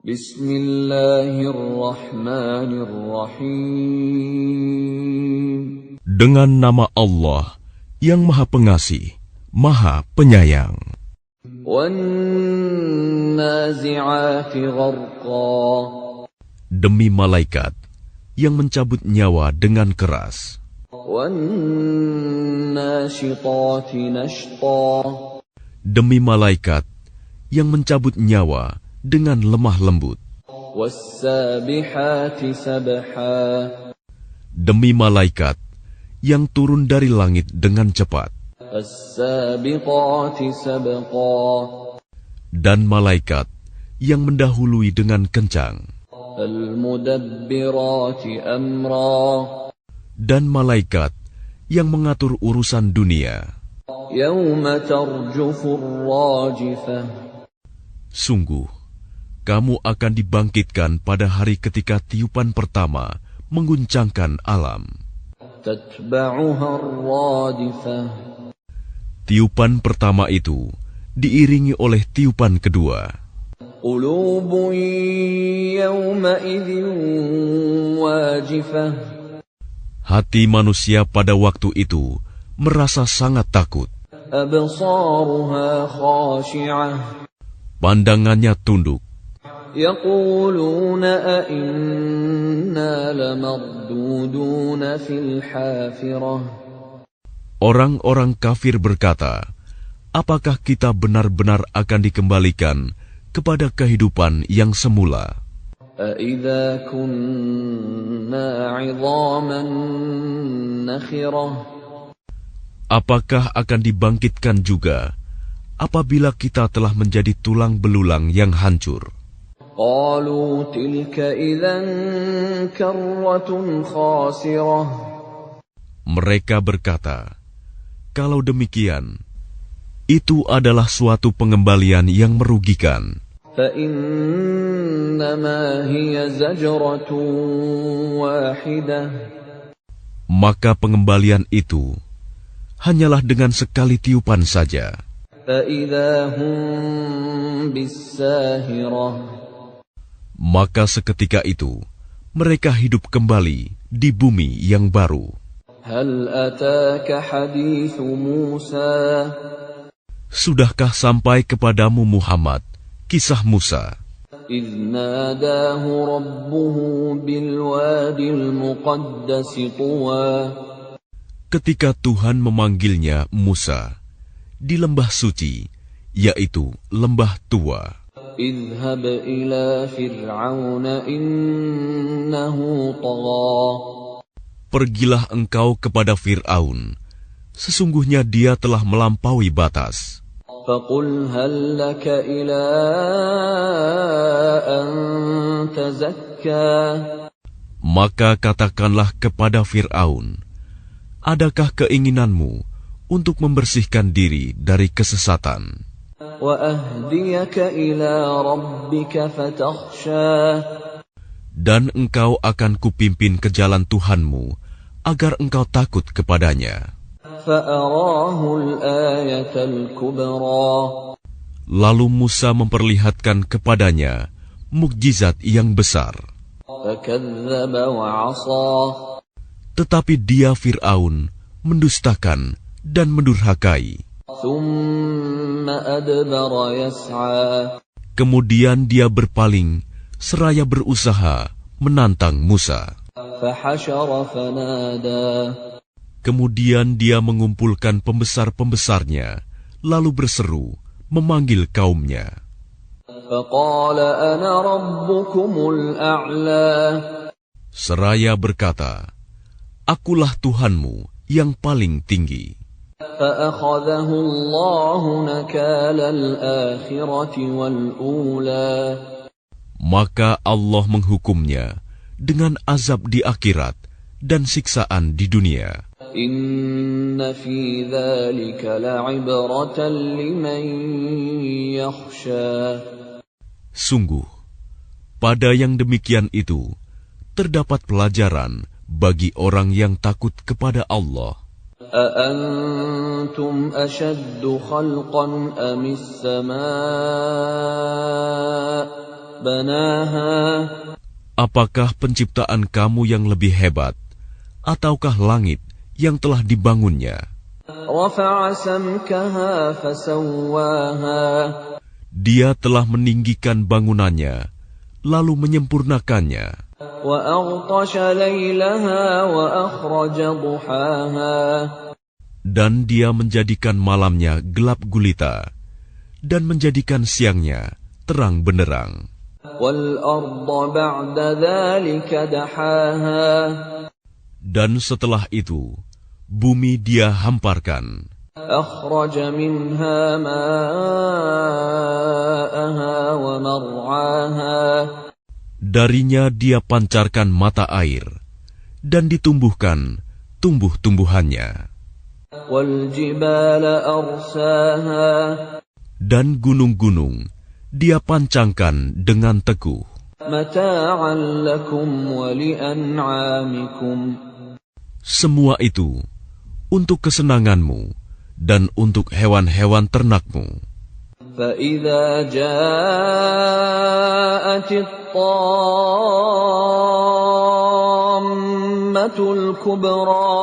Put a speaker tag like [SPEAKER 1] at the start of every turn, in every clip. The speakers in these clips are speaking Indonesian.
[SPEAKER 1] Bismillahirrahmanirrahim.
[SPEAKER 2] Dengan nama Allah yang Maha Pengasih, Maha Penyayang.
[SPEAKER 1] Wan-nazi'ati gharqa.
[SPEAKER 2] Demi malaikat yang mencabut nyawa dengan keras.
[SPEAKER 1] Wan-nashitati nashta.
[SPEAKER 2] Demi malaikat yang mencabut nyawa dengan lemah lembut.
[SPEAKER 1] Was-sabihati sabha.
[SPEAKER 2] Demi malaikat yang turun dari langit dengan cepat.
[SPEAKER 1] As-sabiqati sabqa.
[SPEAKER 2] Dan malaikat yang mendahului dengan kencang.
[SPEAKER 1] Al-mudabbirati amra.
[SPEAKER 2] Dan malaikat yang mengatur urusan dunia.
[SPEAKER 1] Yawma tarjufur rajifah.
[SPEAKER 2] Sungguh, kamu akan dibangkitkan pada hari ketika tiupan pertama mengguncangkan alam.
[SPEAKER 1] Tatba'uha ar-radifah.
[SPEAKER 2] Tiupan pertama itu diiringi oleh tiupan kedua.
[SPEAKER 1] Qulubun yawma idzin wajifah.
[SPEAKER 2] Hati manusia pada waktu itu merasa sangat takut.
[SPEAKER 1] Absaruha khashi'ah.
[SPEAKER 2] Pandangannya tunduk.
[SPEAKER 1] Yaquluna a inna lamarduduna fil hafirah.
[SPEAKER 2] Orang-orang kafir berkata, apakah kita benar-benar akan dikembalikan kepada kehidupan yang semula?
[SPEAKER 1] Aidza kunna 'idhaman nakhirah.
[SPEAKER 2] Apakah akan dibangkitkan juga apabila kita telah menjadi tulang belulang yang hancur?
[SPEAKER 1] Qalu tilka idzan karratun khasirah.
[SPEAKER 2] Mereka berkata, kalau demikian, itu adalah suatu pengembalian yang merugikan.
[SPEAKER 1] Fa innama hiya zajratun wahidah.
[SPEAKER 2] Maka pengembalian itu hanyalah dengan sekali tiupan saja.
[SPEAKER 1] Fa idza hum bis-sahirah.
[SPEAKER 2] Maka seketika itu mereka hidup kembali di bumi yang baru.
[SPEAKER 1] Hal ataka hadithu Musa.
[SPEAKER 2] Sudahkah sampai kepadamu Muhammad kisah Musa?
[SPEAKER 1] إذ ناداه ربه بالوادي المقدس طوى.
[SPEAKER 2] Ketika Tuhan memanggilnya Musa di lembah suci, yaitu lembah tua.
[SPEAKER 1] اذهب إلى فرعون إنه طغى.
[SPEAKER 2] Pergilah engkau kepada Fir'aun, sesungguhnya dia telah melampaui batas.
[SPEAKER 1] فقل هل لك إلى أن تزكى.
[SPEAKER 2] Maka katakanlah kepada Fir'aun, adakah keinginanmu untuk membersihkan diri dari kesesatan?
[SPEAKER 1] وأهديك إلى ربك فتخشى.
[SPEAKER 2] Dan engkau akan kupimpin ke jalan Tuhanmu, agar engkau takut kepadanya.
[SPEAKER 1] فأراه الآية الكبرى.
[SPEAKER 2] Lalu Musa memperlihatkan kepadanya mukjizat yang besar.
[SPEAKER 1] فكذب وعصى.
[SPEAKER 2] Tetapi dia Fir'aun mendustakan dan mendurhakai.
[SPEAKER 1] ثم أدبر يسعى.
[SPEAKER 2] Kemudian dia berpaling seraya berusaha menantang Musa.
[SPEAKER 1] فحشر فنادى.
[SPEAKER 2] Kemudian dia mengumpulkan pembesar-pembesarnya, lalu berseru, memanggil kaumnya.
[SPEAKER 1] فقال أنا ربكم الأعلى.
[SPEAKER 2] Seraya berkata, akulah Tuhanmu yang paling tinggi.
[SPEAKER 1] فأخذه الله نكال الآخرة والأولى.
[SPEAKER 2] Maka Allah menghukumnya dengan azab di akhirat dan siksaan di dunia.
[SPEAKER 1] إن في ذلك لعبرة لمن يخشى.
[SPEAKER 2] Sungguh, pada yang demikian itu terdapat pelajaran bagi orang yang takut kepada Allah.
[SPEAKER 1] أأنتم أشد خلقا أم السماء بناها
[SPEAKER 2] Apakah penciptaan kamu yang lebih hebat, ataukah langit yang telah dibangunnya?
[SPEAKER 1] رفع سمكها فسواها
[SPEAKER 2] Dia telah meninggikan bangunannya, lalu menyempurnakannya.
[SPEAKER 1] وأغطش ليلها وأخرج ضحاها
[SPEAKER 2] Dan dia menjadikan malamnya gelap gulita, dan menjadikan siangnya terang benderang.
[SPEAKER 1] والأرض بعد ذلك دحاها
[SPEAKER 2] Dan setelah itu, bumi dia hamparkan.
[SPEAKER 1] أخرج منها ماءها ومرعاها
[SPEAKER 2] Darinya dia pancarkan mata air, dan ditumbuhkan tumbuh-tumbuhannya.
[SPEAKER 1] والجبال أرساها
[SPEAKER 2] Dan gunung-gunung dia pancangkan dengan teguh.
[SPEAKER 1] متاعا لكم ولأنعامكم
[SPEAKER 2] Semua itu untuk kesenanganmu dan untuk hewan-hewan ternakmu.
[SPEAKER 1] فإذا جاءت الطامة الكبرى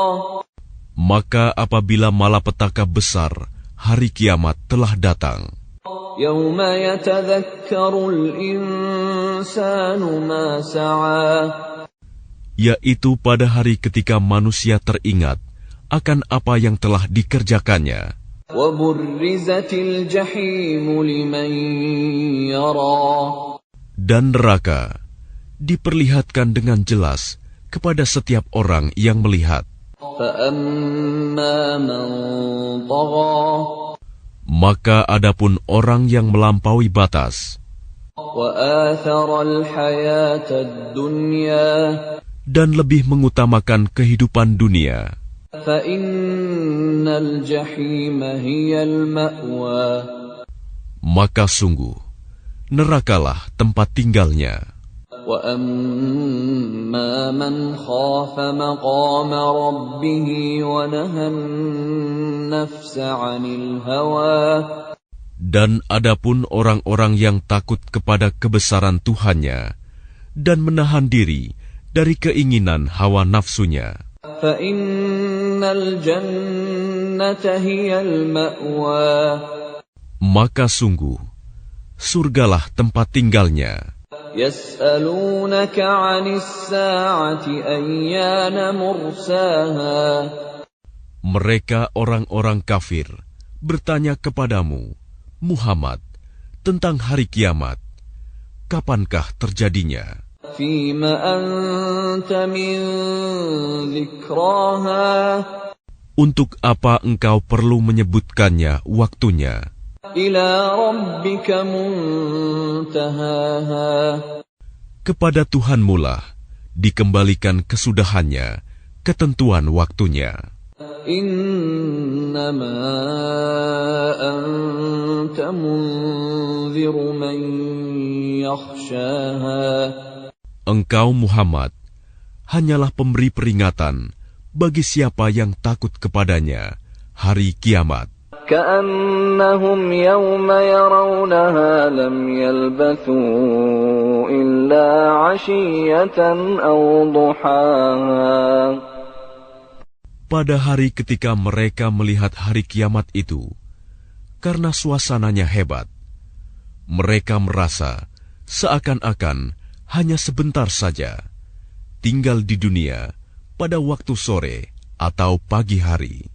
[SPEAKER 2] Maka apabila malapetaka besar hari kiamat telah datang,
[SPEAKER 1] يوم يتذكر الإنسان ما سعى
[SPEAKER 2] yaitu pada hari ketika manusia teringat akan apa yang telah dikerjakannya,
[SPEAKER 1] وبرزت الجحيم لمن يرى
[SPEAKER 2] dan neraka diperlihatkan dengan jelas kepada setiap orang yang melihat.
[SPEAKER 1] فأما من طغى
[SPEAKER 2] Maka adapun orang yang melampaui batas
[SPEAKER 1] وآثر الحياة الدنيا
[SPEAKER 2] dan lebih mengutamakan kehidupan dunia,
[SPEAKER 1] فإن الجحيم هي المأوى
[SPEAKER 2] maka sungguh nerakalah tempat tinggalnya.
[SPEAKER 1] وأما من خاف مقام ربه ونهى النفس عن الهوى
[SPEAKER 2] Dan adapun orang-orang yang takut kepada kebesaran Tuhannya dan menahan diri dari keinginan hawa nafsunya,
[SPEAKER 1] فإن الجنة هي المأوى
[SPEAKER 2] maka sungguh surgalah tempat tinggalnya.
[SPEAKER 1] يسألونك عن الساعة أيان مرساها
[SPEAKER 2] Mereka orang-orang kafir bertanya kepadamu, Muhammad, tentang hari kiamat. Kapankah terjadinya?
[SPEAKER 1] فيم أنت من ذكراها
[SPEAKER 2] Untuk apa engkau perlu menyebutkannya waktunya?
[SPEAKER 1] إلى ربك منتهاها
[SPEAKER 2] Kepada Tuhanmulah dikembalikan kesudahannya, ketentuan waktunya.
[SPEAKER 1] إنما أنت منذر من يخشاها
[SPEAKER 2] Engkau Muhammad hanyalah pemberi peringatan bagi siapa yang takut kepadanya hari kiamat.
[SPEAKER 1] كأنهم يوم يرونها لم يلبثوا إلا عشية أو ضحاها
[SPEAKER 2] Pada hari ketika mereka melihat hari kiamat itu, karena suasananya hebat, mereka merasa seakan-akan hanya sebentar saja tinggal di dunia pada waktu sore atau pagi hari.